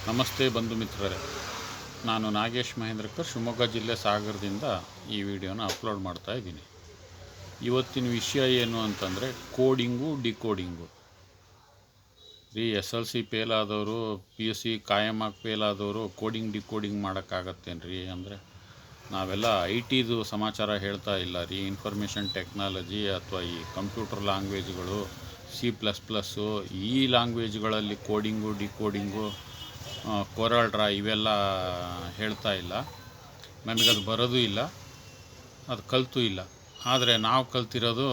ನಮಸ್ತೆ ಬಂಧು ಮಿತ್ರರೇ, ನಾನು ನಾಗೇಶ್ ಮಹೇಂದ್ರಕರ್, ಶಿವಮೊಗ್ಗ ಜಿಲ್ಲೆ ಸಾಗರದಿಂದ ಈ ವಿಡಿಯೋನ ಅಪ್ಲೋಡ್ ಮಾಡ್ತಾ ಇದ್ದೀನಿ. ಇವತ್ತಿನ ವಿಷಯ ಏನು ಅಂತಂದರೆ ಕೋಡಿಂಗು ಡಿಕೋಡಿಂಗು. SLC ಫೇಲ್ ಆದವರು, PUC ಕಾಯಮಾಗಿ ಫೇಲ್ ಆದವರು ಕೋಡಿಂಗ್ ಡಿಕೋಡಿಂಗ್ ಮಾಡೋಕ್ಕಾಗತ್ತೇನ್ರಿ ಅಂದರೆ, ನಾವೆಲ್ಲ IT ಸಮಾಚಾರ ಹೇಳ್ತಾ ಇಲ್ಲ ರೀ. ಇನ್ಫಾರ್ಮೇಷನ್ ಟೆಕ್ನಾಲಜಿ ಅಥವಾ ಈ ಕಂಪ್ಯೂಟರ್ ಲ್ಯಾಂಗ್ವೇಜ್ಗಳು, C++, ಈ ಲ್ಯಾಂಗ್ವೇಜ್ಗಳಲ್ಲಿ ಕೋಡಿಂಗು ಡಿಕೋಡಿಂಗು, ಕೋರಾಲ್ ಇವೆಲ್ಲ ಹೇಳ್ತಾ ಇಲ್ಲ. ನನಗದು ಬರೋದು ಇಲ್ಲ, ಅದು ಕಲಿತೂ ಇಲ್ಲ. ಆದರೆ ನಾವು ಕಲ್ತಿರೋದು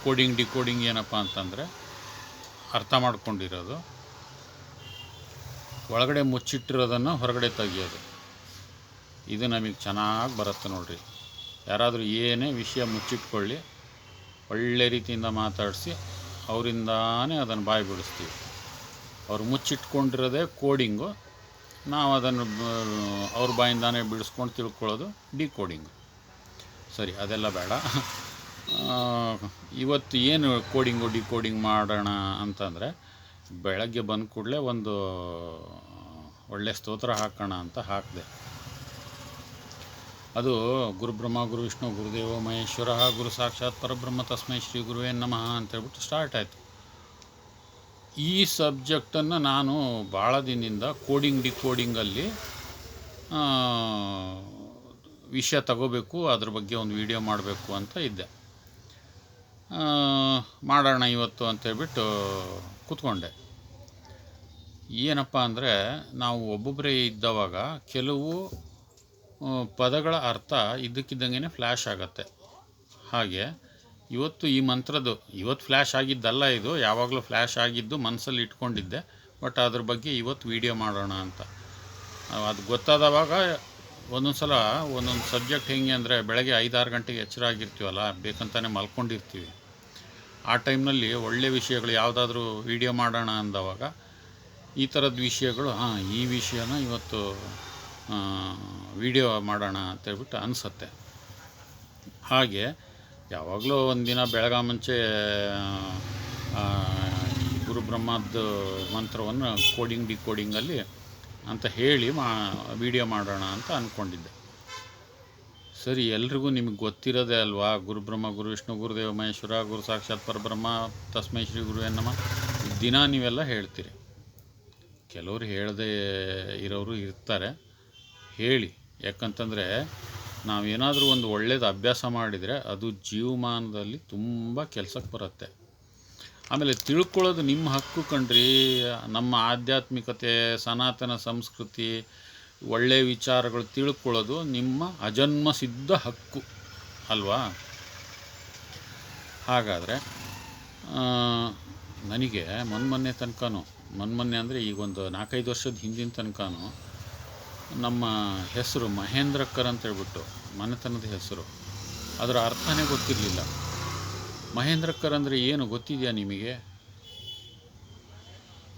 ಕೋಡಿಂಗ್ ಡಿಕೋಡಿಂಗ್ ಏನಪ್ಪ ಅಂತಂದರೆ, ಅರ್ಥ ಮಾಡ್ಕೊಂಡಿರೋದು, ಒಳಗಡೆ ಮುಚ್ಚಿಟ್ಟಿರೋದನ್ನು ಹೊರಗಡೆ ತೆಗಿಯೋದು. ಇದು ನಮಗೆ ಚೆನ್ನಾಗಿ ಬರುತ್ತೆ ನೋಡ್ರಿ. ಯಾರಾದರೂ ಏನೇ ವಿಷಯ ಮುಚ್ಚಿಟ್ಕೊಳ್ಳಿ, ಒಳ್ಳೆ ರೀತಿಯಿಂದ ಮಾತಾಡಿಸಿ ಅವರಿಂದಾನೇ ಅದನ್ನು ಬಾಯಿ ಬಿಡಿಸ್ತೀವಿ. ಅವ್ರು ಮುಚ್ಚಿಟ್ಕೊಂಡಿರೋದೇ ಕೋಡಿಂಗು, ನಾವು ಅದನ್ನು ಅವ್ರ ಬಾಯಿಂದಾನೇ ಬಿಡಿಸ್ಕೊಂಡು ತಿಳ್ಕೊಳ್ಳೋದು ಡಿಕೋಡಿಂಗು. ಸರಿ, ಅದೆಲ್ಲ ಬೇಡ. ಇವತ್ತು ಏನು ಕೋಡಿಂಗು ಡಿಕೋಡಿಂಗ್ ಮಾಡೋಣ ಅಂತಂದರೆ, ಬೆಳಗ್ಗೆ ಬಂದ ಕೂಡಲೇ ಒಂದು ಒಳ್ಳೆ ಸ್ತೋತ್ರ ಹಾಕೋಣ ಅಂತ ಹಾಕಿದೆ. ಅದು ಗುರುಬ್ರಹ್ಮ ಗುರು ವಿಷ್ಣು ಗುರುದೇವ ಮಹೇಶ್ವರ ಗುರು ಸಾಕ್ಷಾತ್ ಪರಬ್ರಹ್ಮ ತಸ್ಮೈ ಶ್ರೀ ಗುರುವೇ ನಮಃ ಅಂತೇಳ್ಬಿಟ್ಟು ಸ್ಟಾರ್ಟ್ ಆಯಿತು. ಈ ಸಬ್ಜೆಕ್ಟನ್ನು ನಾನು ಭಾಳ ದಿನದಿಂದ ಕೋಡಿಂಗ್ ಡಿಕೋಡಿಂಗಲ್ಲಿ ವಿಷಯ ತಗೋಬೇಕು, ಅದ್ರ ಬಗ್ಗೆ ಒಂದು ವಿಡಿಯೋ ಮಾಡಬೇಕು ಅಂತ ಇದ್ದೆ. ಮಾಡೋಣ ಇವತ್ತು ಅಂತೇಳ್ಬಿಟ್ಟು ಕೂತ್ಕೊಂಡೆ. ಏನಪ್ಪ ಅಂದರೆ, ನಾವು ಒಬ್ಬೊಬ್ಬರೇ ಇದ್ದವಾಗ ಕೆಲವು ಪದಗಳ ಅರ್ಥ ಇದ್ದಕ್ಕಿದ್ದಂಗೆ ಫ್ಲ್ಯಾಶ್ ಆಗುತ್ತೆ. ಹಾಗೆ ಇವತ್ತು ಈ ಮಂತ್ರದ್ದು, ಇವತ್ತು ಫ್ಲ್ಯಾಶ್ ಆಗಿದ್ದಲ್ಲ, ಇದು ಯಾವಾಗಲೂ ಫ್ಲ್ಯಾಶ್ ಆಗಿದ್ದು ಮನಸ್ಸಲ್ಲಿ ಇಟ್ಕೊಂಡಿದ್ದೆ. ಬಟ್ ಅದ್ರ ಬಗ್ಗೆ ಇವತ್ತು ವಿಡಿಯೋ ಮಾಡೋಣ ಅಂತ. ಅದು ಗೊತ್ತಾದವಾಗ ಒಂದೊಂದು ಸಲ ಒಂದೊಂದು ಸಬ್ಜೆಕ್ಟ್ ಹೆಂಗೆ ಅಂದರೆ, ಬೆಳಗ್ಗೆ 5-6 ಗಂಟೆಗೆ ಎಚ್ಚರ ಆಗಿರ್ತೀವಲ್ಲ, ಬೇಕಂತಾನೆ ಮಲ್ಕೊಂಡಿರ್ತೀವಿ. ಆ ಟೈಮ್ನಲ್ಲಿ ಒಳ್ಳೆ ವಿಷಯಗಳು ಯಾವುದಾದ್ರೂ ವಿಡಿಯೋ ಮಾಡೋಣ ಅಂದವಾಗ ಈ ಥರದ ವಿಷಯಗಳು, ಈ ವಿಷಯನ ಇವತ್ತು ವಿಡಿಯೋ ಮಾಡೋಣ ಅಂತೇಳ್ಬಿಟ್ಟು ಅನಿಸುತ್ತೆ. ಹಾಗೆ ಯಾವಾಗಲೂ ಒಂದಿನ ಬೆಳಗ್ಗೆ ಮುಂಚೆ ಗುರುಬ್ರಹ್ಮದ ಮಂತ್ರವನ್ನು ಕೋಡಿಂಗ್ ಡಿಕೋಡಿಂಗಲ್ಲಿ ಅಂತ ಹೇಳಿ ವಿಡಿಯೋ ಮಾಡೋಣ ಅಂತ ಅಂದ್ಕೊಂಡಿದ್ದೆ. ಸರಿ, ಎಲ್ರಿಗೂ ನಿಮಗೆ ಗೊತ್ತಿರೋದೇ ಅಲ್ವಾ, ಗುರುಬ್ರಹ್ಮ ಗುರು ವಿಷ್ಣು ಗುರುದೇವ ಮಹೇಶ್ವರ ಗುರು ಸಾಕ್ಷಾತ್ ಪರಬ್ರಹ್ಮ ತಸ್ಮೈ ಶ್ರೀ ಗುರುವೇ ನಮಃ. ದಿನ ನೀವೆಲ್ಲ ಹೇಳ್ತೀರಿ, ಕೆಲವರು ಹೇಳದೇ ಇರೋರು ಇರ್ತಾರೆ. ಹೇಳಿ, ಯಾಕಂತಂದರೆ ನಾವೇನಾದರೂ ಒಂದು ಒಳ್ಳೆಯದು ಅಭ್ಯಾಸ ಮಾಡಿದರೆ ಅದು ಜೀವಮಾನದಲ್ಲಿ ತುಂಬ ಕೆಲಸಕ್ಕೆ ಬರುತ್ತೆ. ಆಮೇಲೆ ತಿಳ್ಕೊಳ್ಳೋದು ನಿಮ್ಮ ಹಕ್ಕು ಕಣ್ರಿ. ನಮ್ಮ ಆಧ್ಯಾತ್ಮಿಕತೆ, ಸನಾತನ ಸಂಸ್ಕೃತಿ, ಒಳ್ಳೆಯ ವಿಚಾರಗಳು ತಿಳ್ಕೊಳ್ಳೋದು ನಿಮ್ಮ ಅಜನ್ಮ ಸಿದ್ಧ ಹಕ್ಕು ಅಲ್ವಾ? ಹಾಗಾದರೆ ನನಗೆ ಮೊನ್ನೆ ತನಕನೂ, ಮೊನ್ನೆ ಅಂದರೆ ಈಗೊಂದು 4-5 ವರ್ಷದ ಹಿಂದಿನ ತನಕನೂ ನಮ್ಮ ಹೆಸರು ಮಹೇಂದ್ರಕರ್ ಅಂತೇಳ್ಬಿಟ್ಟು, ಮನೆತನದ ಹೆಸರು, ಅದರ ಅರ್ಥನೇ ಗೊತ್ತಿರಲಿಲ್ಲ. ಮಹೇಂದ್ರಕರ್ ಅಂದರೆ ಏನು ಗೊತ್ತಿದೆಯಾ ನಿಮಗೆ?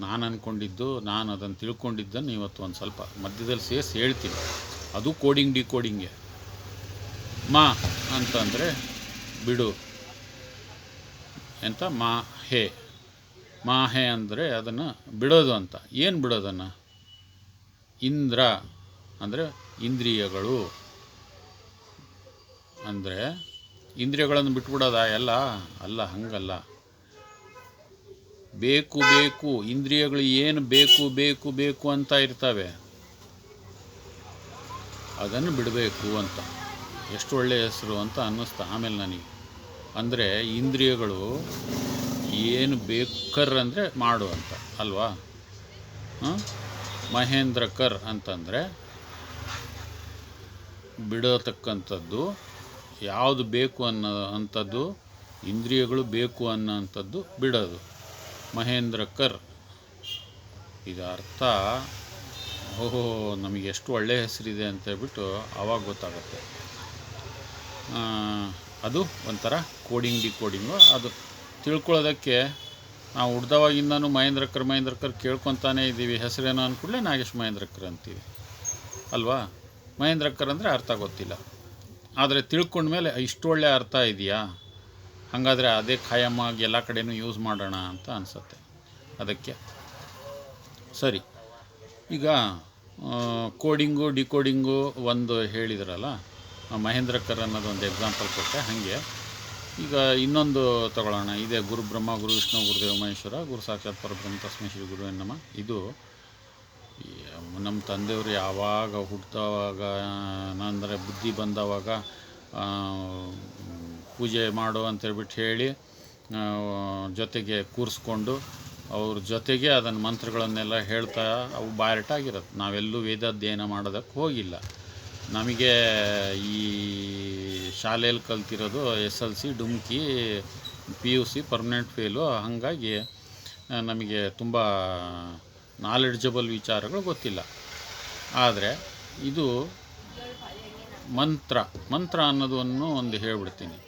ನಾನು ಅಂದ್ಕೊಂಡಿದ್ದು, ನಾನು ಅದನ್ನು ತಿಳ್ಕೊಂಡಿದ್ದನ್ನು ಇವತ್ತು ಒಂದು ಸ್ವಲ್ಪ ಮಧ್ಯದಲ್ಲಿ ಸೇರಿಸಿ ಹೇಳ್ತೀನಿ. ಅದು ಕೋಡಿಂಗ್ ಡಿಕೋಡಿಂಗೆ. ಮಾ ಅಂತಂದರೆ ಬಿಡು ಅಂತ, ಮಾ ಹೇ ಅಂದರೆ ಅದನ್ನು ಬಿಡೋದು ಅಂತ. ಏನು ಬಿಡೋದನ್ನು? ಇಂದ್ರ ಅಂದರೆ ಇಂದ್ರಿಯಗಳು, ಅಂದರೆ ಇಂದ್ರಿಯಗಳನ್ನು ಬಿಟ್ಬಿಡೋದ ಎಲ್ಲ? ಅಲ್ಲ, ಹಂಗಲ್ಲ. ಬೇಕು ಇಂದ್ರಿಯಗಳು ಏನು ಬೇಕು ಅಂತ ಇರ್ತವೆ, ಅದನ್ನು ಬಿಡಬೇಕು ಅಂತ. ಎಷ್ಟು ಒಳ್ಳೆಯ ಹೆಸರು ಅಂತ ಅನ್ನಿಸ್ತಾ ಆಮೇಲೆ ನನಗೆ. ಅಂದರೆ ಇಂದ್ರಿಯಗಳು ಏನು ಬೇಕರ್ ಅಂದರೆ ಮಾಡು ಅಂತ ಅಲ್ವಾ? ಮಹೇಂದ್ರಕರ್ ಅಂತಂದರೆ ಬಿಡತಕ್ಕಂಥದ್ದು, ಯಾವುದು ಬೇಕು ಅಂಥದ್ದು, ಇಂದ್ರಿಯಗಳು ಬೇಕು ಅನ್ನೋಂಥದ್ದು ಬಿಡೋದು. ಮಹೇಂದ್ರಕರ್ ಇದು ಅರ್ಥ. ಓಹೋ, ನಮಗೆ ಎಷ್ಟು ಒಳ್ಳೆಯ ಹೆಸರಿದೆ ಅಂತೇಳ್ಬಿಟ್ಟು ಆವಾಗ ಗೊತ್ತಾಗುತ್ತೆ. ಅದು ಒಂಥರ ಕೋಡಿಂಗ್ ಡಿಕೋಡಿಂಗು. ಅದು ತಿಳ್ಕೊಳ್ಳೋದಕ್ಕೆ ನಾವು ಹುಡ್ದವಾಗಿಂದನೂ ಮಹೇಂದ್ರಕರ್ ಕೇಳ್ಕೊತಾನೇ ಇದ್ದೀವಿ. ಹೆಸರೇನೋ ಅಂದ್ಕೂಡಲೇ ನಾಗೇಶ್ ಮಹೇಂದ್ರಕರ್ ಅಂತೀವಿ ಅಲ್ವಾ? ಮಹೇಂದ್ರಕರ್ ಅಂದರೆ ಅರ್ಥ ಗೊತ್ತಿಲ್ಲ, ಆದರೆ ತಿಳ್ಕೊಂಡ್ಮೇಲೆ ಇಷ್ಟು ಒಳ್ಳೆ ಅರ್ಥ ಇದೆಯಾ, ಹಾಗಾದರೆ ಅದೇ ಖಾಯಮಾಗಿ ಎಲ್ಲ ಕಡೆಯೂ ಯೂಸ್ ಮಾಡೋಣ ಅಂತ ಅನಿಸುತ್ತೆ. ಅದಕ್ಕೆ ಸರಿ, ಈಗ ಕೋಡಿಂಗು ಡಿಕೋಡಿಂಗು ಒಂದು ಹೇಳಿದ್ರಲ್ಲ, ಮಹೇಂದ್ರ ಕರ್ ಅನ್ನೋದೊಂದು ಎಕ್ಸಾಂಪಲ್ ಕೊಟ್ಟೆ. ಹಾಗೆ ಈಗ ಇನ್ನೊಂದು ತಗೊಳ್ಳೋಣ. ಇದೇ ಗುರು ಬ್ರಹ್ಮ ಗುರು ವಿಷ್ಣು ಗುರುದೇವ ಮಹೇಶ್ವರ ಗುರು ಸಾಕ್ಷಾತ್ ಪರಬ್ರಹ್ಮ ತಸ್ಮೈ ಶ್ರೀ ಗುರುವೇ ನಮಃ. ಇದು ನಮ್ಮ ತಂದೆಯವರು ಯಾವಾಗ ಹುಟ್ಟಿದವಾಗ ಅಂದರೆ ಬುದ್ಧಿ ಬಂದವಾಗ ಪೂಜೆ ಮಾಡು ಅಂತೇಳ್ಬಿಟ್ಟು ಹೇಳಿ ಜೊತೆಗೆ ಕೂರಿಸ್ಕೊಂಡು ಅವ್ರ ಜೊತೆಗೆ ಅದನ್ನು ಮಂತ್ರಗಳನ್ನೆಲ್ಲ ಹೇಳ್ತಾ ಅವು ಬಾಯ್ರಟಾಗಿರುತ್ತೆ. ನಾವೆಲ್ಲೂ ವೇದಾಧ್ಯಯನ ಮಾಡೋದಕ್ಕೆ ಹೋಗಿಲ್ಲ. ನಮಗೆ ಈ ಶಾಲೆಯಲ್ಲಿ ಕಲ್ತಿರೋದು SLC ಡುಮ್ಕಿ, PUC ಪರ್ಮನೆಂಟ್ ಫೇಲು. ಹಾಗಾಗಿ ನಮಗೆ ತುಂಬ ನಾಲೆಡ್ಜಬಲ್ ವಿಚಾರಗಳು ಗೊತ್ತಿಲ್ಲ. ಆದರೆ ಇದು ಮಂತ್ರ ಅನ್ನೋದನ್ನು ಒಂದು ಹೇಳ್ಬಿಡ್ತೀನಿ.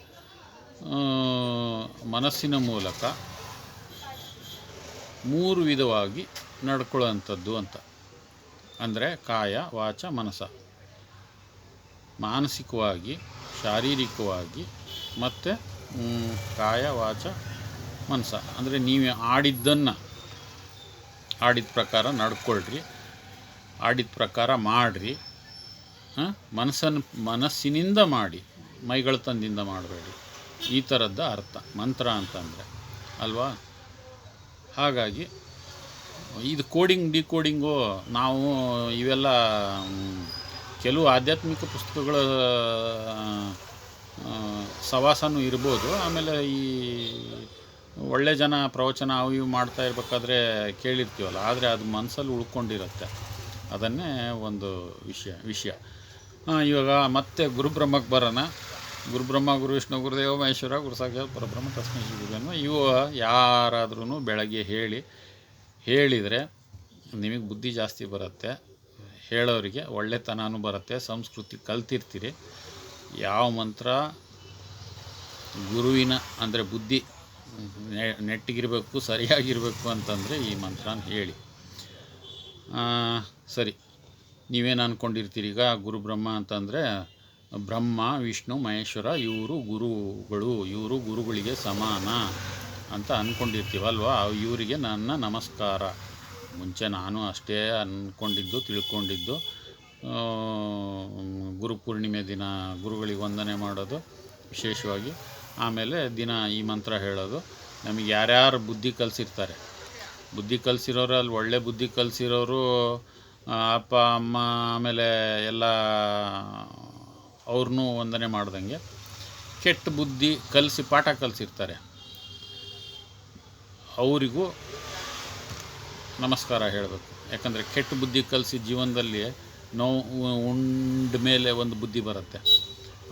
ಮನಸ್ಸಿನ ಮೂಲಕ 3 ವಿಧವಾಗಿ ನಡ್ಕೊಳ್ಳೋವಂಥದ್ದು ಅಂತ. ಅಂದರೆ ಕಾಯ ವಾಚ ಮನಸ. ಮಾನಸಿಕವಾಗಿ, ಶಾರೀರಿಕವಾಗಿ ಮತ್ತು ಕಾಯ ವಾಚ ಮನಸ. ಅಂದರೆ ನೀವು ಆಡಿದ ಪ್ರಕಾರ ನಡ್ಕೊಳ್ರಿ, ಆಡಿದ ಪ್ರಕಾರ ಮಾಡಿರಿ. ಮನಸ್ಸಿನಿಂದ ಮಾಡಿ, ಮೈಗಳತನದಿಂದ ಮಾಡಬೇಡಿ. ಈ ಥರದ ಅರ್ಥ ಮಂತ್ರ ಅಂತಂದರೆ ಅಲ್ವಾ. ಹಾಗಾಗಿ ಇದು ಕೋಡಿಂಗ್ ಡಿಕೋಡಿಂಗು ನಾವು ಇವೆಲ್ಲ ಕೆಲವು ಆಧ್ಯಾತ್ಮಿಕ ಪುಸ್ತಕಗಳ ಸವಾಸನೂ ಇರ್ಬೋದು. ಆಮೇಲೆ ಈ ಒಳ್ಳೆ ಜನ ಪ್ರವಚನ ಅವು ಇವು ಮಾಡ್ತಾ ಇರಬೇಕಾದ್ರೆ ಕೇಳಿರ್ತೀವಲ್ಲ, ಆದರೆ ಅದು ಮನಸ್ಸಲ್ಲಿ ಉಳ್ಕೊಂಡಿರುತ್ತೆ. ಅದನ್ನೇ ಒಂದು ವಿಷಯ. ಇವಾಗ ಮತ್ತೆ ಗುರುಬ್ರಹ್ಮಕ್ಕೆ ಬರೋಣ. ಗುರುಬ್ರಹ್ಮ ಗುರು ವಿಷ್ಣು ಗುರುದೇವ ಮಹೇಶ್ವರ ಗುರು ಸಾಕ್ಷಾತ್ ಪರಬ್ರಹ್ಮ ತಸ್ಮೈ ಶ್ರೀ ಗುರುವೇ ನಮಃ. ಇವು ಯಾರಾದ್ರೂ ಬೆಳಗ್ಗೆ ಹೇಳಿದರೆ ನಿಮಗೆ ಬುದ್ಧಿ ಜಾಸ್ತಿ ಬರುತ್ತೆ, ಹೇಳೋರಿಗೆ ಒಳ್ಳೆತನೂ ಬರುತ್ತೆ, ಸಂಸ್ಕೃತಿ ಕಲ್ತಿರ್ತೀರಿ. ಯಾವ ಮಂತ್ರ ಗುರುವಿನ ಅಂದರೆ ಬುದ್ಧಿ ನೆಟ್ಟಿಗಿರಬೇಕು, ಸರಿಯಾಗಿರಬೇಕು ಅಂತಂದರೆ ಈ ಮಂತ್ರನ ಹೇಳಿ. ಸರಿ, ನೀವೇನು ಅಂದ್ಕೊಂಡಿರ್ತೀರಿ? ಈಗ ಗುರುಬ್ರಹ್ಮ ಅಂತಂದರೆ ಬ್ರಹ್ಮ ವಿಷ್ಣು ಮಹೇಶ್ವರ ಇವರು ಗುರುಗಳು, ಇವರು ಗುರುಗಳಿಗೆ ಸಮಾನ ಅಂತ ಅಂದ್ಕೊಂಡಿರ್ತೀವಲ್ವ. ಇವರಿಗೆ ನನ್ನ ನಮಸ್ಕಾರ. ಮುಂಚೆ ನಾನು ಅಷ್ಟೇ ಅಂದ್ಕೊಂಡಿದ್ದು ತಿಳ್ಕೊಂಡಿದ್ದು. ಗುರುಪೂರ್ಣಿಮೆ ದಿನ ಗುರುಗಳಿಗೆ ವಂದನೆ ಮಾಡೋದು ವಿಶೇಷವಾಗಿ. ಆಮೇಲೆ ದಿನ ಈ ಮಂತ್ರ ಹೇಳೋದು. ನಮಗೆ ಯಾರ್ಯಾರು ಬುದ್ಧಿ ಕಲಿಸಿರ್ತಾರೆ, ಬುದ್ಧಿ ಕಲಿಸಿರೋರು, ಅಲ್ಲಿ ಒಳ್ಳೆ ಬುದ್ಧಿ ಕಲಿಸಿರೋರು ಅಪ್ಪ ಅಮ್ಮ ಆಮೇಲೆ ಎಲ್ಲ ಅವ್ರನ್ನೂ ವಂದನೆ ಮಾಡ್ದಂಗೆ, ಕೆಟ್ಟ ಬುದ್ಧಿ ಕಲಿಸಿ ಪಾಠ ಕಲಿಸಿರ್ತಾರೆ ಅವರಿಗೂ ನಮಸ್ಕಾರ ಹೇಳಬೇಕು. ಯಾಕಂದರೆ ಕೆಟ್ಟ ಬುದ್ಧಿ ಕಲಿಸಿ ಜೀವನದಲ್ಲಿ ನೋವು ಉಂಡ ಮೇಲೆ ಒಂದು ಬುದ್ಧಿ ಬರುತ್ತೆ.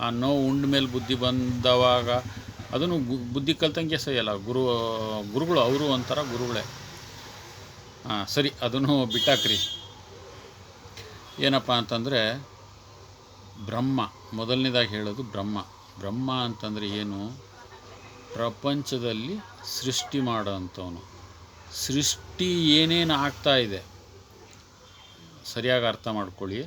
ಆ ನೋವು ಉಂಡ ಮೇಲೆ ಬುದ್ಧಿ ಬಂದವಾಗ ಅದನ್ನು ಬುದ್ಧಿ ಕಲ್ತಂಗೆ ಸರಿಯಲ್ಲ. ಗುರುಗಳು ಅವರು ಒಂಥರ ಗುರುಗಳೇ. ಸರಿ, ಅದನ್ನು ಬಿಟ್ಟಾಕ್ರಿ. ಏನಪ್ಪ ಅಂತಂದರೆ ಬ್ರಹ್ಮ ಮೊದಲನೇದಾಗಿ ಹೇಳೋದು ಬ್ರಹ್ಮ ಅಂತಂದರೆ ಏನು? ಪ್ರಪಂಚದಲ್ಲಿ ಸೃಷ್ಟಿ ಮಾಡೋ ಅಂಥವನು. ಸೃಷ್ಟಿ ಏನೇನು ಆಗ್ತಾ ಇದೆ ಸರಿಯಾಗಿ ಅರ್ಥ ಮಾಡ್ಕೊಳ್ಳಿ.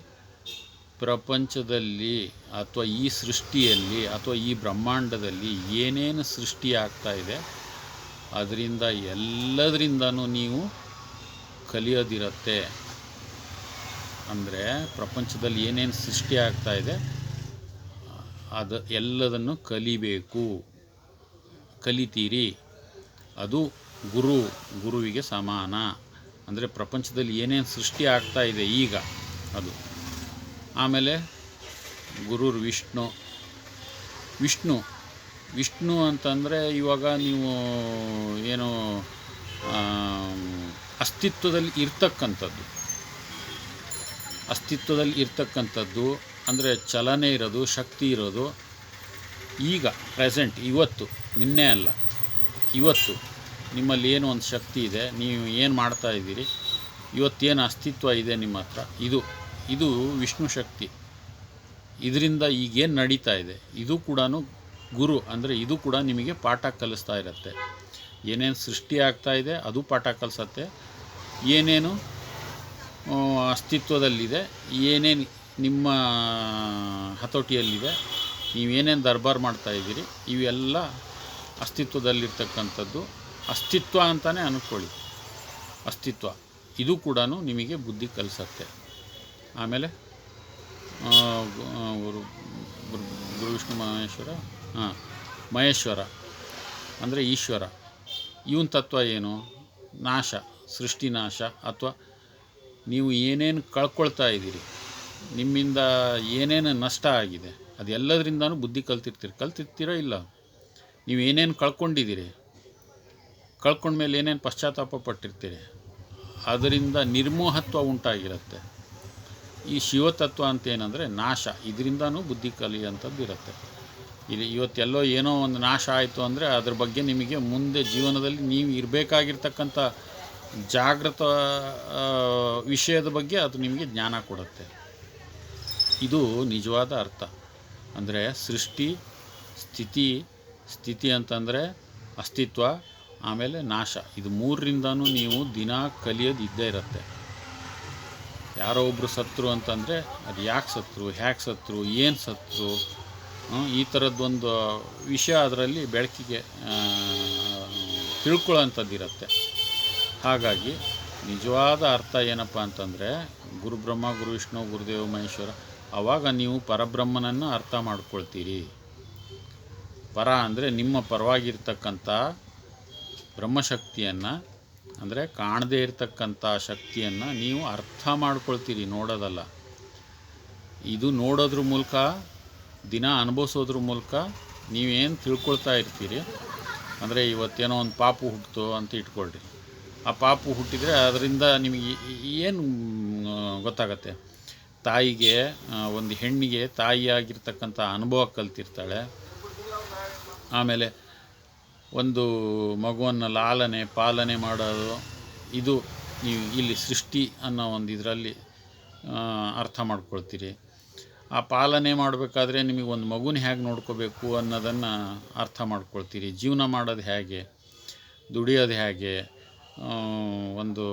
ಪ್ರಪಂಚದಲ್ಲಿ ಅಥವಾ ಈ ಸೃಷ್ಟಿಯಲ್ಲಿ ಅಥವಾ ಈ ಬ್ರಹ್ಮಾಂಡದಲ್ಲಿ ಏನೇನು ಸೃಷ್ಟಿ ಆಗ್ತಾ ಇದೆ ಅದರಿಂದ ಎಲ್ಲದರಿಂದನೂ ನೀವು ಕಲಿಯೋದಿರುತ್ತೆ. ಅಂದರೆ ಪ್ರಪಂಚದಲ್ಲಿ ಏನೇನು ಸೃಷ್ಟಿ ಆಗ್ತಾ ಇದೆ ಅದು ಎಲ್ಲದನ್ನು ಕಲಿತೀರಿ. ಅದು ಗುರುವಿಗೆ ಸಮಾನ. ಅಂದರೆ ಪ್ರಪಂಚದಲ್ಲಿ ಏನೇನು ಸೃಷ್ಟಿ ಆಗ್ತಾ ಇದೆ ಈಗ ಅದು. ಆಮೇಲೆ ಗುರುರ್ ವಿಷ್ಣು ಅಂತಂದರೆ ಇವಾಗ ನೀವು ಏನು ಅಸ್ತಿತ್ವದಲ್ಲಿ ಇರ್ತಕ್ಕಂಥದ್ದು ಅಂದರೆ ಚಲನೆ ಇರೋದು, ಶಕ್ತಿ ಇರೋದು ಈಗ ಪ್ರೆಸೆಂಟ್, ಇವತ್ತು, ನಿನ್ನೆ ಅಲ್ಲ, ಇವತ್ತು ನಿಮ್ಮಲ್ಲಿ ಏನು ಒಂದು ಶಕ್ತಿ ಇದೆ, ನೀವು ಏನು ಮಾಡ್ತಾ ಇದ್ದೀರಿ, ಇವತ್ತೇನು ಅಸ್ತಿತ್ವ ಇದೆ ನಿಮ್ಮ ಹತ್ರ, ಇದು ವಿಷ್ಣು ಶಕ್ತಿ. ಇದರಿಂದ ಈಗೇನು ನಡೀತಾ ಇದೆ ಇದು ಕೂಡ ಗುರು. ಅಂದರೆ ಇದು ಕೂಡ ನಿಮಗೆ ಪಾಠ ಕಲಿಸ್ತಾ ಇರುತ್ತೆ. ಏನೇನು ಸೃಷ್ಟಿ ಆಗ್ತಾ ಇದೆ ಅದು ಪಾಠ ಕಲಿಸತ್ತೆ. ಏನೇನು ಅಸ್ತಿತ್ವದಲ್ಲಿದೆ, ಏನೇನು ನಿಮ್ಮ ಹತೋಟಿಯಲ್ಲಿದೆ, ನೀವೇನೇನು ದರ್ಬಾರ್ ಮಾಡ್ತಾಯಿದ್ದೀರಿ, ಇವೆಲ್ಲ ಅಸ್ತಿತ್ವದಲ್ಲಿರ್ತಕ್ಕಂಥದ್ದು. ಅಸ್ತಿತ್ವ ಅಂತಲೇ ಅಂದ್ಕೊಳ್ಳಿ. ಅಸ್ತಿತ್ವ ಇದು ಕೂಡ ನಿಮಗೆ ಬುದ್ಧಿ ಕಲಿಸತ್ತೆ. ಆಮೇಲೆ ಗುರು ಗುರು ಗುರು ವಿಷ್ಣು ಮಹೇಶ್ವರ, ಮಹೇಶ್ವರ ಅಂದರೆ ಈಶ್ವರ. ಇವನ ತತ್ವ ಏನು? ನಾಶ, ಸೃಷ್ಟಿ ನಾಶ, ಅಥವಾ ನೀವು ಏನೇನು ಕಳ್ಕೊಳ್ತಾ ಇದ್ದೀರಿ, ನಿಮ್ಮಿಂದ ಏನೇನು ನಷ್ಟ ಆಗಿದೆ, ಅದೆಲ್ಲದರಿಂದನೂ ಬುದ್ಧಿ ಕಲ್ತಿರ್ತೀರೋ ಇಲ್ಲ? ನೀವು ಏನೇನು ಕಳ್ಕೊಂಡಿದ್ದೀರಿ, ಕಳ್ಕೊಂಡ್ಮೇಲೆ ಏನೇನು ಪಶ್ಚಾತ್ತಾಪ ಪಟ್ಟಿರ್ತೀರಿ, ಅದರಿಂದ ನಿರ್ಮೋಹತ್ವ ಉಂಟಾಗಿರುತ್ತೆ. ಈ ಶಿವತತ್ವ ಅಂತ ಏನಂದರೆ ನಾಶ, ಇದರಿಂದನೂ ಬುದ್ಧಿ ಕಲಿಯುವಂಥದ್ದು ಇರುತ್ತೆ. ಇಲ್ಲಿ ಇವತ್ತೆಲ್ಲೋ ಏನೋ ಒಂದು ನಾಶ ಆಯಿತು ಅಂದರೆ ಅದ್ರ ಬಗ್ಗೆ ನಿಮಗೆ ಮುಂದೆ ಜೀವನದಲ್ಲಿ ನೀವು ಇರಬೇಕಾಗಿರ್ತಕ್ಕಂಥ ಜಾಗೃತ ವಿಷಯದ ಬಗ್ಗೆ ಅದು ನಿಮಗೆ ಜ್ಞಾನ ಕೊಡುತ್ತೆ. ಇದು ನಿಜವಾದ ಅರ್ಥ. ಅಂದರೆ ಸೃಷ್ಟಿ, ಸ್ಥಿತಿ ಅಂತಂದರೆ ಅಸ್ತಿತ್ವ, ಆಮೇಲೆ ನಾಶ, ಇದು ಮೂರರಿಂದನೂ ನೀವು ದಿನ ಕಲಿಯೋದು ಇದ್ದೇ ಇರುತ್ತೆ. ಯಾರೋ ಒಬ್ಬರು ಸತ್ರು ಅಂತಂದರೆ ಅದು ಯಾಕೆ ಸತ್ರು, ಹ್ಯಾಕೆ ಸತ್ರು, ಏನು ಸತ್ರು, ಈ ಥರದ್ದೊಂದು ವಿಷಯ ಅದರಲ್ಲಿ ಬೆಳಕಿಗೆ ತಿಳ್ಕೊಳ್ಳೋಂಥದ್ದಿರುತ್ತೆ. ಹಾಗಾಗಿ ನಿಜವಾದ ಅರ್ಥ ಏನಪ್ಪ ಅಂತಂದರೆ ಗುರುಬ್ರಹ್ಮ, ಗುರು ವಿಷ್ಣು, ಗುರುದೇವ ಮಹೇಶ್ವರ. ಆವಾಗ ನೀವು ಪರಬ್ರಹ್ಮನನ್ನು ಅರ್ಥ ಮಾಡ್ಕೊಳ್ತೀರಿ. ಪರ ಅಂದರೆ ನಿಮ್ಮ ಪರವಾಗಿರ್ತಕ್ಕಂಥ ಬ್ರಹ್ಮಶಕ್ತಿಯನ್ನು, ಅಂದರೆ ಕಾಣದೇ ಇರತಕ್ಕಂಥ ಶಕ್ತಿಯನ್ನು ನೀವು ಅರ್ಥ ಮಾಡ್ಕೊಳ್ತೀರಿ, ನೋಡೋದಲ್ಲ. ಇದು ನೋಡೋದ್ರ ಮೂಲಕ, ದಿನ ಅನುಭವಿಸೋದ್ರ ಮೂಲಕ ನೀವೇನು ತಿಳ್ಕೊಳ್ತಾ ಇರ್ತೀರಿ. ಅಂದರೆ ಇವತ್ತೇನೋ ಒಂದು ಪಾಪು ಹುಟ್ಟಿತು ಅಂತ ಇಟ್ಕೊಳ್ರಿ. ಆ ಪಾಪು ಹುಟ್ಟಿದರೆ ಅದರಿಂದ ನಿಮಗೆ ಏನು ಗೊತ್ತಾಗತ್ತೆ? ತಾಯಿಗೆ, ಒಂದು ಹೆಣ್ಣಿಗೆ ತಾಯಿಯಾಗಿರ್ತಕ್ಕಂಥ ಅನುಭವ ಕಲ್ತಿರ್ತಾಳೆ. ಆಮೇಲೆ ಒಂದು ಮಗುವನ್ನು ಲಾಲನೆ ಪಾಲನೆ ಮಾಡೋದು, ಇದು ನೀವು ಇಲ್ಲಿ ಸೃಷ್ಟಿ ಅನ್ನೋ ಒಂದು ಇದರಲ್ಲಿ ಅರ್ಥ ಮಾಡ್ಕೊಳ್ತೀರಿ. ಆ ಪಾಲನೆ ಮಾಡಬೇಕಾದ್ರೆ ನಿಮಗೆ ಒಂದು ಮಗುನ ಹೇಗೆ ನೋಡ್ಕೋಬೇಕು ಅನ್ನೋದನ್ನು ಅರ್ಥ ಮಾಡ್ಕೊಳ್ತೀರಿ. ಜೀವನ ಮಾಡೋದು ಹೇಗೆ, ದುಡಿಯೋದು ಹೇಗೆ, ಒಂದು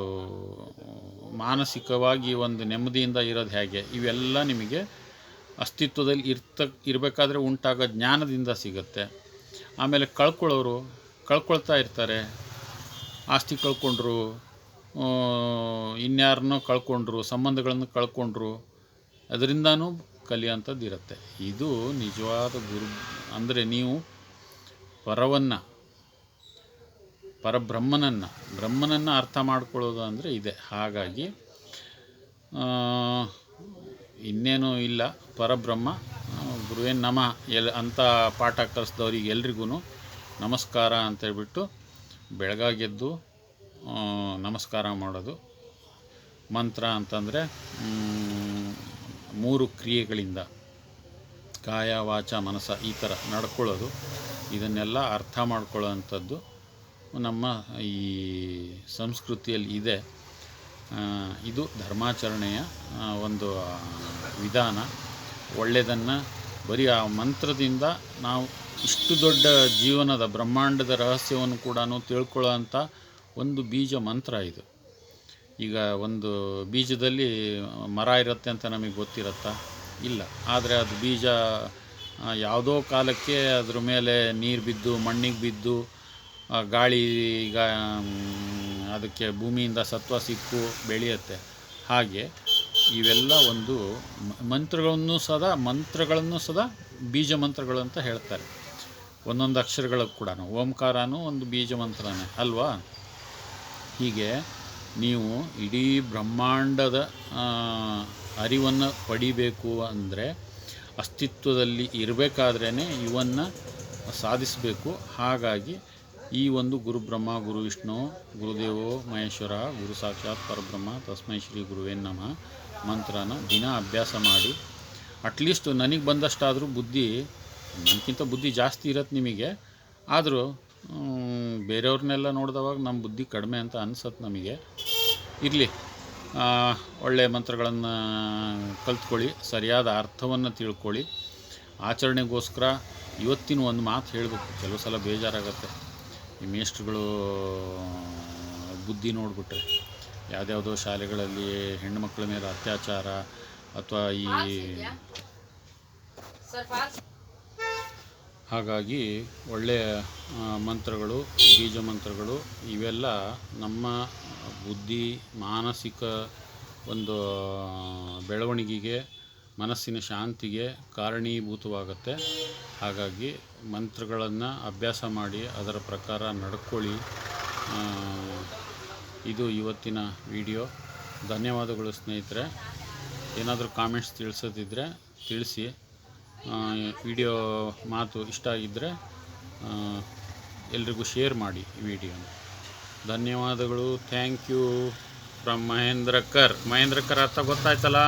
ಮಾನಸಿಕವಾಗಿ ಒಂದು ನೆಮ್ಮದಿಯಿಂದ ಇರೋದು ಹೇಗೆ, ಇವೆಲ್ಲ ನಿಮಗೆ ಅಸ್ತಿತ್ವದಲ್ಲಿ ಇರಬೇಕಾದ್ರೆ ಉಂಟಾಗೋ ಜ್ಞಾನದಿಂದ ಸಿಗುತ್ತೆ. ಆಮೇಲೆ ಕಳ್ಕೊಳ್ತಾ ಇರ್ತಾರೆ. ಆಸ್ತಿ ಕಳ್ಕೊಂಡ್ರು, ಇನ್ಯಾರನ್ನೋ ಕಳ್ಕೊಂಡ್ರು, ಸಂಬಂಧಗಳನ್ನು ಕಳ್ಕೊಂಡ್ರು, ಅದರಿಂದನೂ ಕಲಿಯೋಂಥದ್ದು ಇರುತ್ತೆ. ಇದು ನಿಜವಾದ ಅಂದರೆ ನೀವು ಬ್ರಹ್ಮನನ್ನು ಅರ್ಥ ಮಾಡ್ಕೊಳ್ಳೋದು ಅಂದರೆ ಇದೆ. ಹಾಗಾಗಿ ಇನ್ನೇನು ಇಲ್ಲ, ಪರಬ್ರಹ್ಮ ಗುರುವೇ ನಮಃ ಅಂತ ಪಾಠ ಕಲಿಸಿದವ್ರಿಗೆ ಎಲ್ರಿಗೂ ನಮಸ್ಕಾರ ಅಂತೇಳ್ಬಿಟ್ಟು ಬೆಳಗಾಗೆದ್ದು ನಮಸ್ಕಾರ ಮಾಡೋದು. ಮಂತ್ರ ಅಂತಂದರೆ 3 ಕ್ರಿಯೆಗಳಿಂದ ಕಾಯ ವಾಚ ಮನಸ ಈ ಥರ ನಡ್ಕೊಳ್ಳೋದು. ಇದನ್ನೆಲ್ಲ ಅರ್ಥ ಮಾಡ್ಕೊಳ್ಳೋವಂಥದ್ದು ನಮ್ಮ ಈ ಸಂಸ್ಕೃತಿಯಲ್ಲಿ ಇದೆ. ಇದು ಧರ್ಮಾಚರಣೆಯ ಒಂದು ವಿಧಾನ. ಒಳ್ಳೆಯದನ್ನು ಬರೀ ಆ ಮಂತ್ರದಿಂದ ನಾವು ಇಷ್ಟು ದೊಡ್ಡ ಜೀವನದ ಬ್ರಹ್ಮಾಂಡದ ರಹಸ್ಯವನ್ನು ಕೂಡ ತಿಳ್ಕೊಳ್ಳೋ ಅಂಥ ಒಂದು ಬೀಜ ಮಂತ್ರ ಇದು. ಈಗ ಒಂದು ಬೀಜದಲ್ಲಿ ಮರ ಇರುತ್ತೆ ಅಂತ ನಮಗೆ ಗೊತ್ತಿರುತ್ತಾ? ಇಲ್ಲ. ಆದರೆ ಅದು ಬೀಜ ಯಾವುದೋ ಕಾಲಕ್ಕೆ ಅದ್ರ ಮೇಲೆ ನೀರು ಬಿದ್ದು, ಮಣ್ಣಿಗೆ ಬಿದ್ದು, ಗಾಳಿ ಈಗ ಅದಕ್ಕೆ ಭೂಮಿಯಿಂದ ಸತ್ವ ಸಿಕ್ಕು ಬೆಳೆಯುತ್ತೆ. ಹಾಗೆ ಇವೆಲ್ಲ ಒಂದು ಮಂತ್ರಗಳನ್ನು ಸದಾ ಬೀಜ ಮಂತ್ರಗಳು ಅಂತ ಹೇಳ್ತಾರೆ. ಒಂದೊಂದು ಅಕ್ಷರಗಳಿಗೆ ಕೂಡ ಓಂಕಾರನೂ ಒಂದು ಬೀಜ ಮಂತ್ರನೇ ಅಲ್ವಾ? ಹೀಗೆ ನೀವು ಇಡೀ ಬ್ರಹ್ಮಾಂಡದ ಅರಿವನ್ನು ಪಡಿಬೇಕು ಅಂದರೆ ಅಸ್ತಿತ್ವದಲ್ಲಿ ಇರಬೇಕಾದ್ರೇ ಇವನ್ನು ಸಾಧಿಸಬೇಕು. ಹಾಗಾಗಿ ಈ ಒಂದು ಗುರುಬ್ರಹ್ಮ, ಗುರು ವಿಷ್ಣು, ಗುರುದೇವೋ ಮಹೇಶ್ವರ, ಗುರು ಸಾಕ್ಷಾತ್ ಪರಬ್ರಹ್ಮ ತಸ್ಮೈ ಶ್ರೀ ಗುರುವೇ ನಮಃ ಮಂತ್ರನ ದಿನ ಅಭ್ಯಾಸ ಮಾಡಿ. ಅಟ್ಲೀಸ್ಟ್ ನನಗೆ ಬಂದಷ್ಟಾದರೂ ಬುದ್ಧಿ, ನನಗಿಂತ ಬುದ್ಧಿ ಜಾಸ್ತಿ ಇರತ್ತೆ ನಿಮಗೆ, ಆದರೂ ಬೇರೆಯವ್ರನ್ನೆಲ್ಲ ನೋಡಿದವಾಗ ನಮ್ಮ ಬುದ್ಧಿ ಕಡಿಮೆ ಅಂತ ಅನಿಸತ್ತೆ ನಮಗೆ. ಇರಲಿ, ಒಳ್ಳೆಯ ಮಂತ್ರಗಳನ್ನು ಕಲ್ತ್ಕೊಳ್ಳಿ, ಸರಿಯಾದ ಅರ್ಥವನ್ನು ತಿಳ್ಕೊಳ್ಳಿ. ಆಚರಣೆಗೋಸ್ಕರ ಇವತ್ತಿನ ಒಂದು ಮಾತು ಹೇಳಬೇಕು. ಕೆಲವು ಸಲ ಬೇಜಾರಾಗತ್ತೆ ಈ ಮೇಷ್ಟ್ರುಗಳು ಬುದ್ಧಿ ನೋಡಿಬಿಟ್ರೆ. ಯಾವುದ್ಯಾವುದೋ ಶಾಲೆಗಳಲ್ಲಿ ಹೆಣ್ಣುಮಕ್ಕಳ ಮೇಲೆ ಅತ್ಯಾಚಾರ ಅಥವಾ ಹಾಗಾಗಿ ಒಳ್ಳೆಯ ಮಂತ್ರಗಳು, ಬೀಜ ಮಂತ್ರಗಳು ಇವೆಲ್ಲ ನಮ್ಮ ಬುದ್ಧಿ, ಮಾನಸಿಕ ಒಂದು ಬೆಳವಣಿಗೆಗೆ, ಮನಸ್ಸಿನ ಶಾಂತಿಗೆ ಕಾರಣೀಭೂತವಾಗುತ್ತೆ. ಹಾಗಾಗಿ ಮಂತ್ರಗಳನ್ನು ಅಭ್ಯಾಸ ಮಾಡಿ ಅದರ ಪ್ರಕಾರ ನಡ್ಕೊಳ್ಳಿ. ಇದು ಇವತ್ತಿನ ವಿಡಿಯೋ. ಧನ್ಯವಾದಗಳು ಸ್ನೇಹಿತರೆ. ಏನಾದರೂ ಕಾಮೆಂಟ್ಸ್ ತಿಳಿಸೋದಿದ್ದರೆ ತಿಳಿಸಿ. ವಿಡಿಯೋ ಮಾತು ಇಷ್ಟ ಆಗಿದ್ದರೆ ಎಲ್ರಿಗೂ ಶೇರ್ ಮಾಡಿ ಈ ವಿಡಿಯೋನ. ಧನ್ಯವಾದಗಳು. Thank you from Mahendrakar. Mahendrakar ಅರ್ಥ ಗೊತ್ತಾಯ್ತಲ್ಲ.